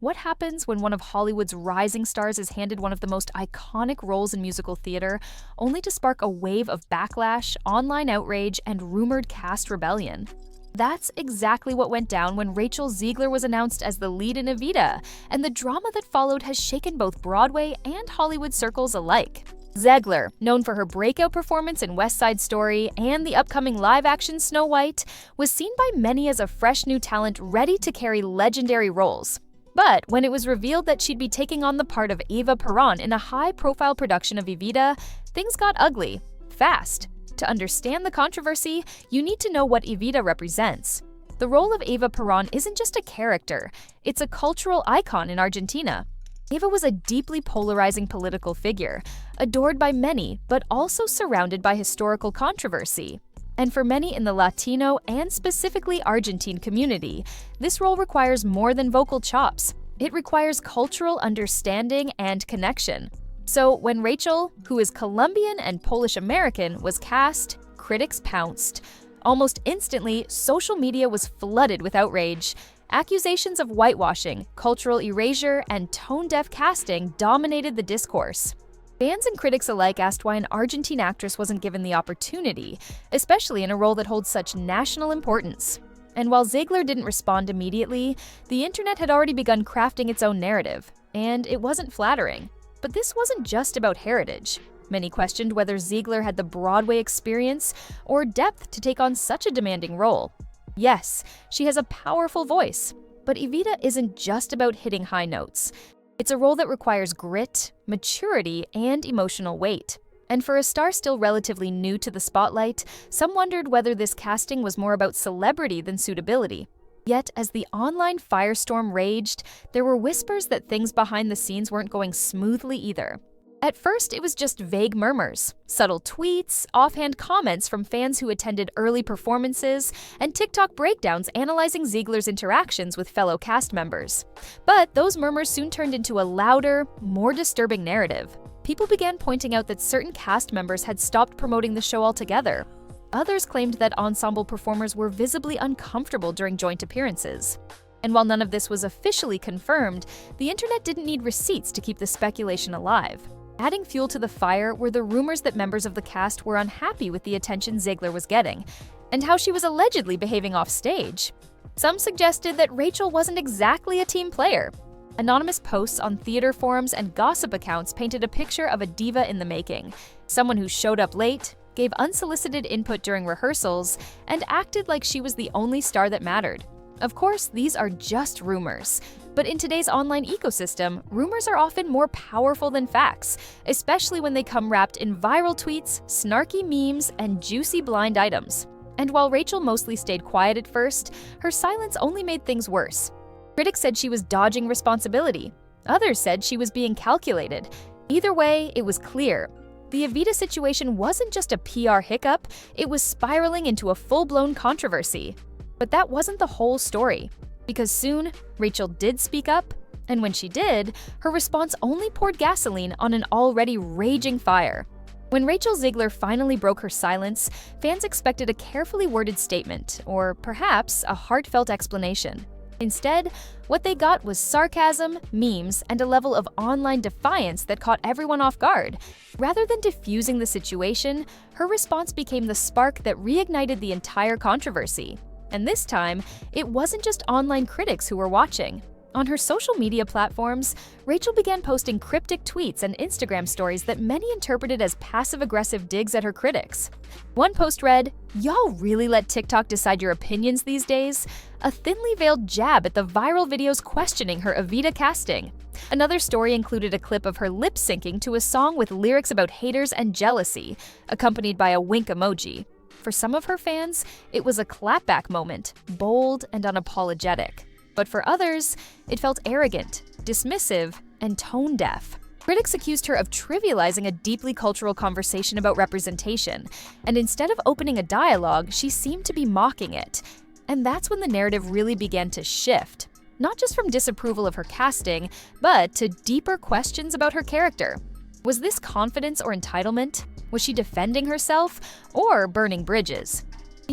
What happens when one of Hollywood's rising stars is handed one of the most iconic roles in musical theater, only to spark a wave of backlash, online outrage, and rumored cast rebellion? That's exactly what went down when Rachel Zegler was announced as the lead in Evita, and the drama that followed has shaken both Broadway and Hollywood circles alike. Zegler, known for her breakout performance in West Side Story and the upcoming live-action Snow White, was seen by many as a fresh new talent ready to carry legendary roles. But when it was revealed that she'd be taking on the part of Eva Peron in a high-profile production of Evita, things got ugly, fast. To understand the controversy, you need to know what Evita represents. The role of Eva Peron isn't just a character, it's a cultural icon in Argentina. Eva was a deeply polarizing political figure, adored by many, but also surrounded by historical controversy. And for many in the Latino and specifically Argentine community, this role requires more than vocal chops. It requires cultural understanding and connection. So when Rachel, who is Colombian and Polish-American, was cast, critics pounced. Almost instantly, social media was flooded with outrage. Accusations of whitewashing, cultural erasure, and tone-deaf casting dominated the discourse. Fans and critics alike asked why an Argentine actress wasn't given the opportunity, especially in a role that holds such national importance. And while Zegler didn't respond immediately, the internet had already begun crafting its own narrative, and it wasn't flattering. But this wasn't just about heritage. Many questioned whether Zegler had the Broadway experience or depth to take on such a demanding role. Yes, she has a powerful voice, but Evita isn't just about hitting high notes. It's a role that requires grit, maturity, and emotional weight. And for a star still relatively new to the spotlight, some wondered whether this casting was more about celebrity than suitability. Yet, as the online firestorm raged, there were whispers that things behind the scenes weren't going smoothly either. At first, it was just vague murmurs, subtle tweets, offhand comments from fans who attended early performances, and TikTok breakdowns analyzing Zegler's interactions with fellow cast members. But those murmurs soon turned into a louder, more disturbing narrative. People began pointing out that certain cast members had stopped promoting the show altogether. Others claimed that ensemble performers were visibly uncomfortable during joint appearances. And while none of this was officially confirmed, the internet didn't need receipts to keep the speculation alive. Adding fuel to the fire were the rumors that members of the cast were unhappy with the attention Zegler was getting, and how she was allegedly behaving off stage. Some suggested that Rachel wasn't exactly a team player. Anonymous posts on theater forums and gossip accounts painted a picture of a diva in the making, someone who showed up late, gave unsolicited input during rehearsals, and acted like she was the only star that mattered. Of course, these are just rumors. But in today's online ecosystem, rumors are often more powerful than facts, especially when they come wrapped in viral tweets, snarky memes, and juicy blind items. And while Rachel mostly stayed quiet at first, her silence only made things worse. Critics said she was dodging responsibility. Others said she was being calculated. Either way, it was clear. The Evita situation wasn't just a PR hiccup, it was spiraling into a full-blown controversy. But that wasn't the whole story. Because soon, Rachel did speak up, and when she did, her response only poured gasoline on an already raging fire. When Rachel Zegler finally broke her silence, fans expected a carefully worded statement, or perhaps a heartfelt explanation. Instead, what they got was sarcasm, memes, and a level of online defiance that caught everyone off guard. Rather than diffusing the situation, her response became the spark that reignited the entire controversy. And this time, it wasn't just online critics who were watching. On her social media platforms, Rachel began posting cryptic tweets and Instagram stories that many interpreted as passive-aggressive digs at her critics. One post read, "Y'all really let TikTok decide your opinions these days?" A thinly veiled jab at the viral videos questioning her Evita casting. Another story included a clip of her lip-syncing to a song with lyrics about haters and jealousy, accompanied by a wink emoji. For some of her fans, it was a clapback moment, bold and unapologetic. But for others, it felt arrogant, dismissive, and tone-deaf. Critics accused her of trivializing a deeply cultural conversation about representation, and instead of opening a dialogue, she seemed to be mocking it. And that's when the narrative really began to shift, not just from disapproval of her casting, but to deeper questions about her character. Was this confidence or entitlement? Was she defending herself or burning bridges?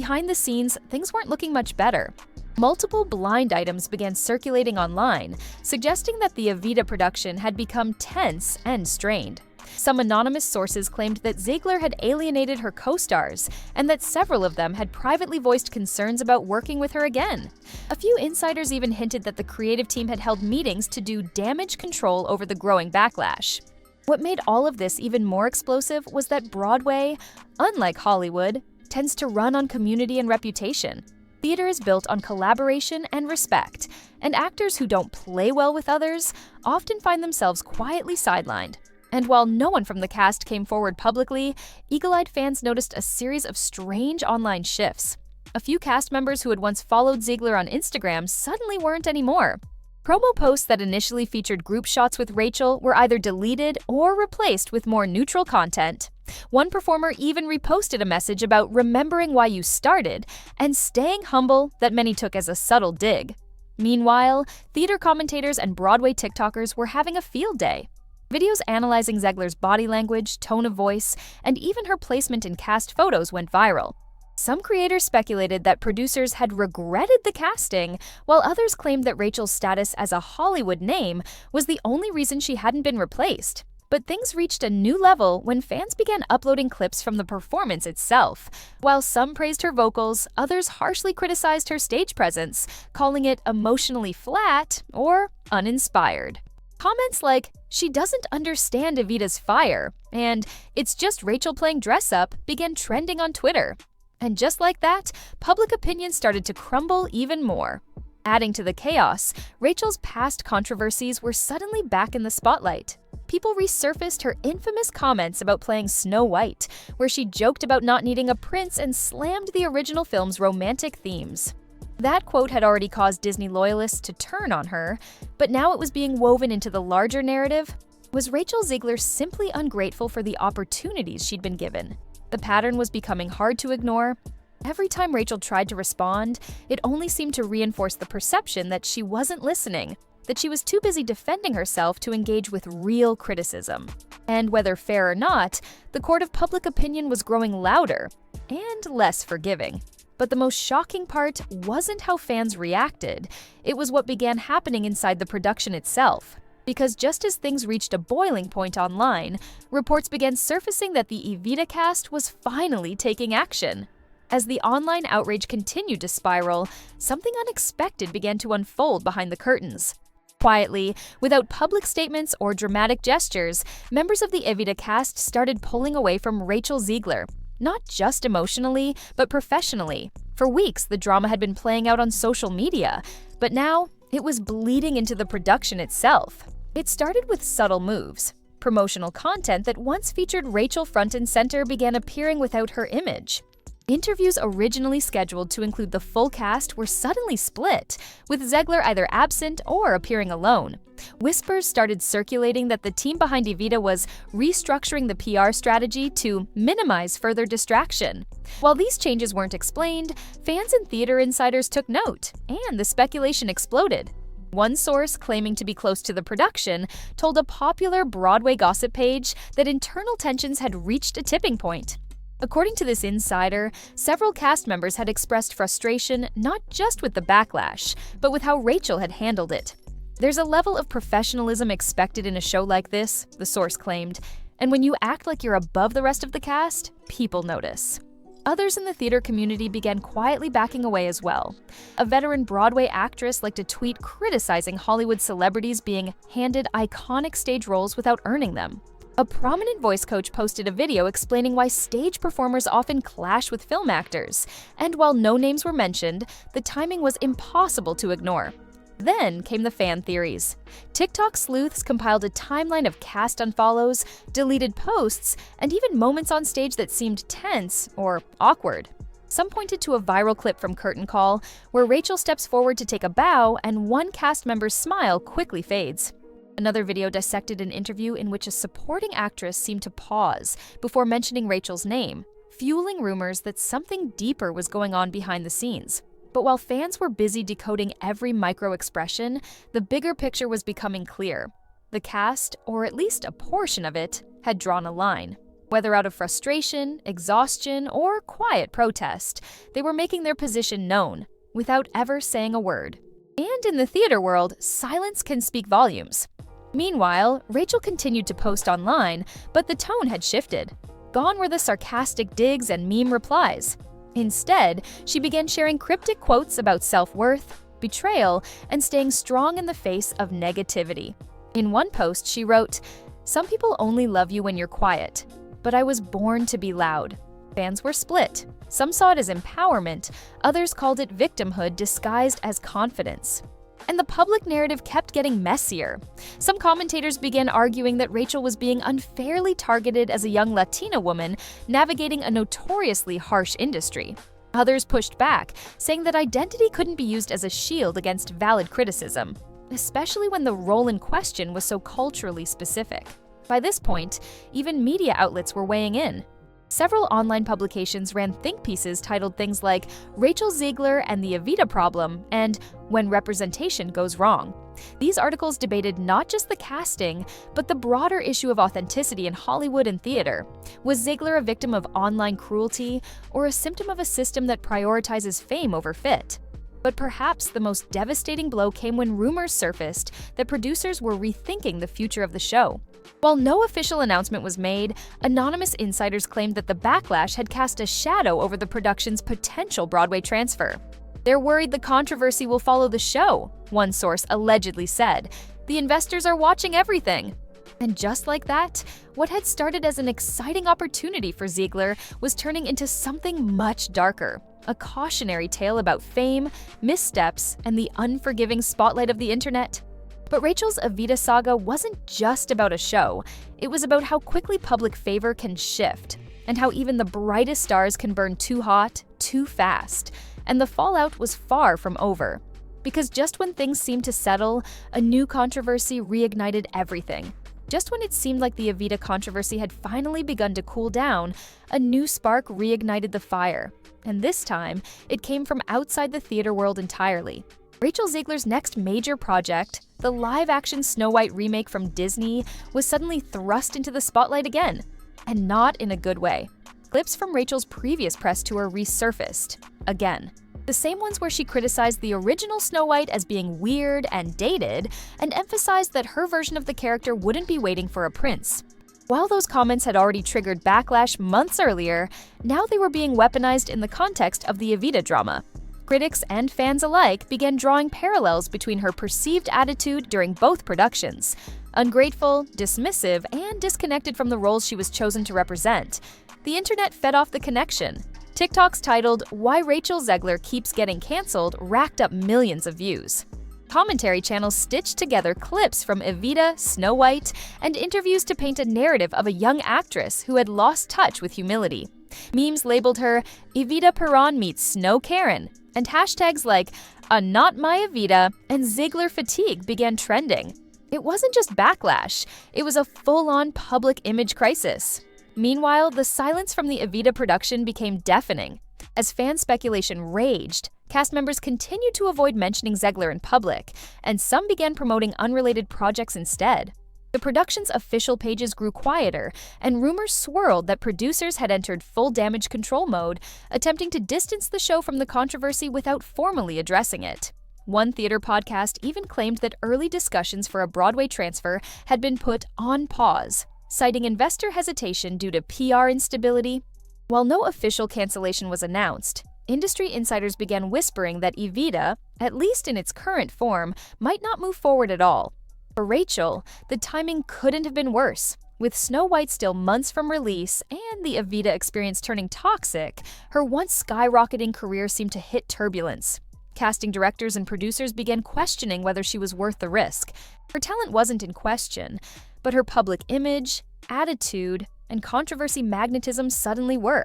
behind the scenes, things weren't looking much better. Multiple blind items began circulating online, suggesting that the Evita production had become tense and strained. Some anonymous sources claimed that Zegler had alienated her co-stars, and that several of them had privately voiced concerns about working with her again. A few insiders even hinted that the creative team had held meetings to do damage control over the growing backlash. What made all of this even more explosive was that Broadway, unlike Hollywood, tends to run on community and reputation. Theater is built on collaboration and respect, and actors who don't play well with others often find themselves quietly sidelined. And while no one from the cast came forward publicly, eagle-eyed fans noticed a series of strange online shifts. A few cast members who had once followed Zegler on Instagram suddenly weren't anymore. Promo posts that initially featured group shots with Rachel were either deleted or replaced with more neutral content. One performer even reposted a message about remembering why you started and staying humble that many took as a subtle dig. Meanwhile, theater commentators and Broadway TikTokers were having a field day. Videos analyzing Zegler's body language, tone of voice, and even her placement in cast photos went viral. Some creators speculated that producers had regretted the casting, while others claimed that Rachel's status as a Hollywood name was the only reason she hadn't been replaced. But things reached a new level when fans began uploading clips from the performance itself. While some praised her vocals, others harshly criticized her stage presence, calling it emotionally flat or uninspired. Comments like, "She doesn't understand Evita's fire," and "It's just Rachel playing dress-up" began trending on Twitter. And just like that, public opinion started to crumble even more. Adding to the chaos, Rachel's past controversies were suddenly back in the spotlight. People resurfaced her infamous comments about playing Snow White, where she joked about not needing a prince and slammed the original film's romantic themes. That quote had already caused Disney loyalists to turn on her, but now it was being woven into the larger narrative. Was Rachel Zegler simply ungrateful for the opportunities she'd been given? The pattern was becoming hard to ignore. Every time Rachel tried to respond, it only seemed to reinforce the perception that she wasn't listening, that she was too busy defending herself to engage with real criticism. And whether fair or not, the court of public opinion was growing louder and less forgiving. But the most shocking part wasn't how fans reacted, it was what began happening inside the production itself. Because just as things reached a boiling point online, reports began surfacing that the Evita cast was finally taking action. As the online outrage continued to spiral, something unexpected began to unfold behind the curtains. Quietly, without public statements or dramatic gestures, members of the Evita cast started pulling away from Rachel Zegler. Not just emotionally, but professionally. For weeks, the drama had been playing out on social media, but now it was bleeding into the production itself. It started with subtle moves. Promotional content that once featured Rachel front and center began appearing without her image. Interviews originally scheduled to include the full cast were suddenly split, with Zegler either absent or appearing alone. Whispers started circulating that the team behind Evita was restructuring the PR strategy to minimize further distraction. While these changes weren't explained, fans and theater insiders took note, and the speculation exploded. One source, claiming to be close to the production, told a popular Broadway gossip page that internal tensions had reached a tipping point. According to this insider, several cast members had expressed frustration not just with the backlash, but with how Rachel had handled it. There's a level of professionalism expected in a show like this, the source claimed, and when you act like you're above the rest of the cast, people notice. Others in the theater community began quietly backing away as well. A veteran Broadway actress liked a tweet criticizing Hollywood celebrities being handed iconic stage roles without earning them. A prominent voice coach posted a video explaining why stage performers often clash with film actors, and while no names were mentioned, the timing was impossible to ignore. Then came the fan theories. TikTok sleuths compiled a timeline of cast unfollows, deleted posts, and even moments on stage that seemed tense or awkward. Some pointed to a viral clip from Curtain Call, where Rachel steps forward to take a bow and one cast member's smile quickly fades. Another video dissected an interview in which a supporting actress seemed to pause before mentioning Rachel's name, fueling rumors that something deeper was going on behind the scenes. But while fans were busy decoding every micro-expression, the bigger picture was becoming clear. The cast, or at least a portion of it, had drawn a line. Whether out of frustration, exhaustion, or quiet protest, they were making their position known, without ever saying a word. And in the theater world, silence can speak volumes. Meanwhile, Rachel continued to post online, but the tone had shifted. Gone were the sarcastic digs and meme replies. Instead, she began sharing cryptic quotes about self-worth, betrayal, and staying strong in the face of negativity. In one post, she wrote, "Some people only love you when you're quiet, but I was born to be loud." Fans were split. Some saw it as empowerment, others called it victimhood disguised as confidence. And the public narrative kept getting messier. Some commentators began arguing that Rachel was being unfairly targeted as a young Latina woman navigating a notoriously harsh industry. Others pushed back, saying that identity couldn't be used as a shield against valid criticism, especially when the role in question was so culturally specific. By this point, even media outlets were weighing in. Several online publications ran think pieces titled things like "Rachel Zegler and the Evita Problem" and "When Representation Goes Wrong." These articles debated not just the casting, but the broader issue of authenticity in Hollywood and theater. Was Zegler a victim of online cruelty, or a symptom of a system that prioritizes fame over fit? But perhaps the most devastating blow came when rumors surfaced that producers were rethinking the future of the show. While no official announcement was made, anonymous insiders claimed that the backlash had cast a shadow over the production's potential Broadway transfer. "They're worried the controversy will follow the show," one source allegedly said. "The investors are watching everything." And just like that, what had started as an exciting opportunity for Zegler was turning into something much darker. A cautionary tale about fame, missteps, and the unforgiving spotlight of the internet. But Rachel's Evita saga wasn't just about a show. It was about how quickly public favor can shift, and how even the brightest stars can burn too hot, too fast. And the fallout was far from over. Because just when things seemed to settle, a new controversy reignited everything. Just when it seemed like the Evita controversy had finally begun to cool down, a new spark reignited the fire. And this time, it came from outside the theater world entirely. Rachel Zegler's next major project, the live-action Snow White remake from Disney, was suddenly thrust into the spotlight again. And not in a good way. Clips from Rachel's previous press tour resurfaced. Again. The same ones where she criticized the original Snow White as being weird and dated, and emphasized that her version of the character wouldn't be waiting for a prince. While those comments had already triggered backlash months earlier, now they were being weaponized in the context of the Evita drama. Critics and fans alike began drawing parallels between her perceived attitude during both productions. Ungrateful, dismissive, and disconnected from the roles she was chosen to represent. The internet fed off the connection. TikToks titled "Why Rachel Zegler Keeps Getting Cancelled" racked up millions of views. Commentary channels stitched together clips from Evita, Snow White, and interviews to paint a narrative of a young actress who had lost touch with humility. Memes labeled her "Evita Peron meets Snow Karen," and hashtags like "Not My Evita" and "Zegler Fatigue" began trending. It wasn't just backlash, it was a full-on public image crisis. Meanwhile, the silence from the Evita production became deafening. As fan speculation raged, cast members continued to avoid mentioning Zegler in public, and some began promoting unrelated projects instead. The production's official pages grew quieter, and rumors swirled that producers had entered full damage control mode, attempting to distance the show from the controversy without formally addressing it. One theater podcast even claimed that early discussions for a Broadway transfer had been put on pause, citing investor hesitation due to PR instability. While no official cancellation was announced, industry insiders began whispering that Evita, at least in its current form, might not move forward at all. For Rachel, the timing couldn't have been worse. With Snow White still months from release and the Evita experience turning toxic, her once skyrocketing career seemed to hit turbulence. Casting directors and producers began questioning whether she was worth the risk. Her talent wasn't in question, but her public image, attitude, and controversy magnetism suddenly were.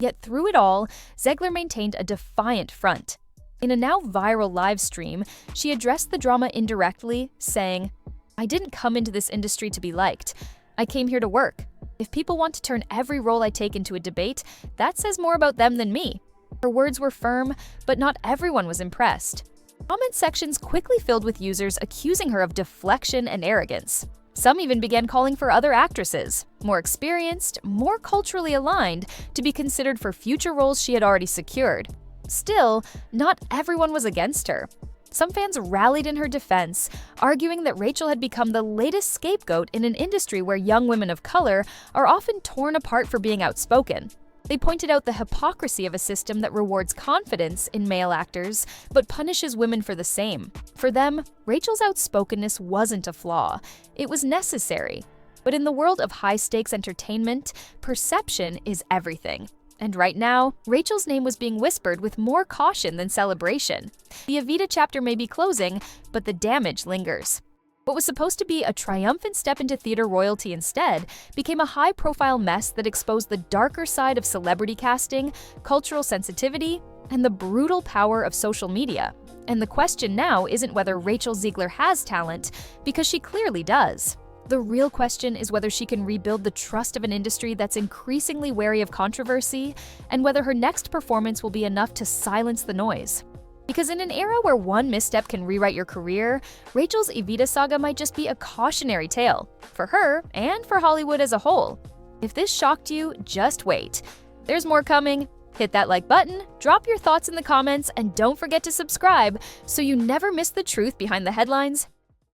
Yet through it all, Zegler maintained a defiant front. In a now viral live stream, she addressed the drama indirectly, saying, "I didn't come into this industry to be liked. I came here to work. If people want to turn every role I take into a debate, that says more about them than me." Her words were firm, but not everyone was impressed. Comment sections quickly filled with users accusing her of deflection and arrogance. Some even began calling for other actresses, more experienced, more culturally aligned, to be considered for future roles she had already secured. Still, not everyone was against her. Some fans rallied in her defense, arguing that Rachel had become the latest scapegoat in an industry where young women of color are often torn apart for being outspoken. They pointed out the hypocrisy of a system that rewards confidence in male actors but punishes women for the same. For them, Rachel's outspokenness wasn't a flaw, it was necessary. But in the world of high-stakes entertainment, perception is everything. And right now, Rachel's name was being whispered with more caution than celebration. The Evita chapter may be closing, but the damage lingers. What was supposed to be a triumphant step into theater royalty instead became a high-profile mess that exposed the darker side of celebrity casting, cultural sensitivity, and the brutal power of social media. And the question now isn't whether Rachel Zegler has talent, because she clearly does. The real question is whether she can rebuild the trust of an industry that's increasingly wary of controversy, and whether her next performance will be enough to silence the noise. Because in an era where one misstep can rewrite your career, Rachel's Evita saga might just be a cautionary tale, for her and for Hollywood as a whole. If this shocked you, just wait. There's more coming. Hit that like button, drop your thoughts in the comments, and don't forget to subscribe so you never miss the truth behind the headlines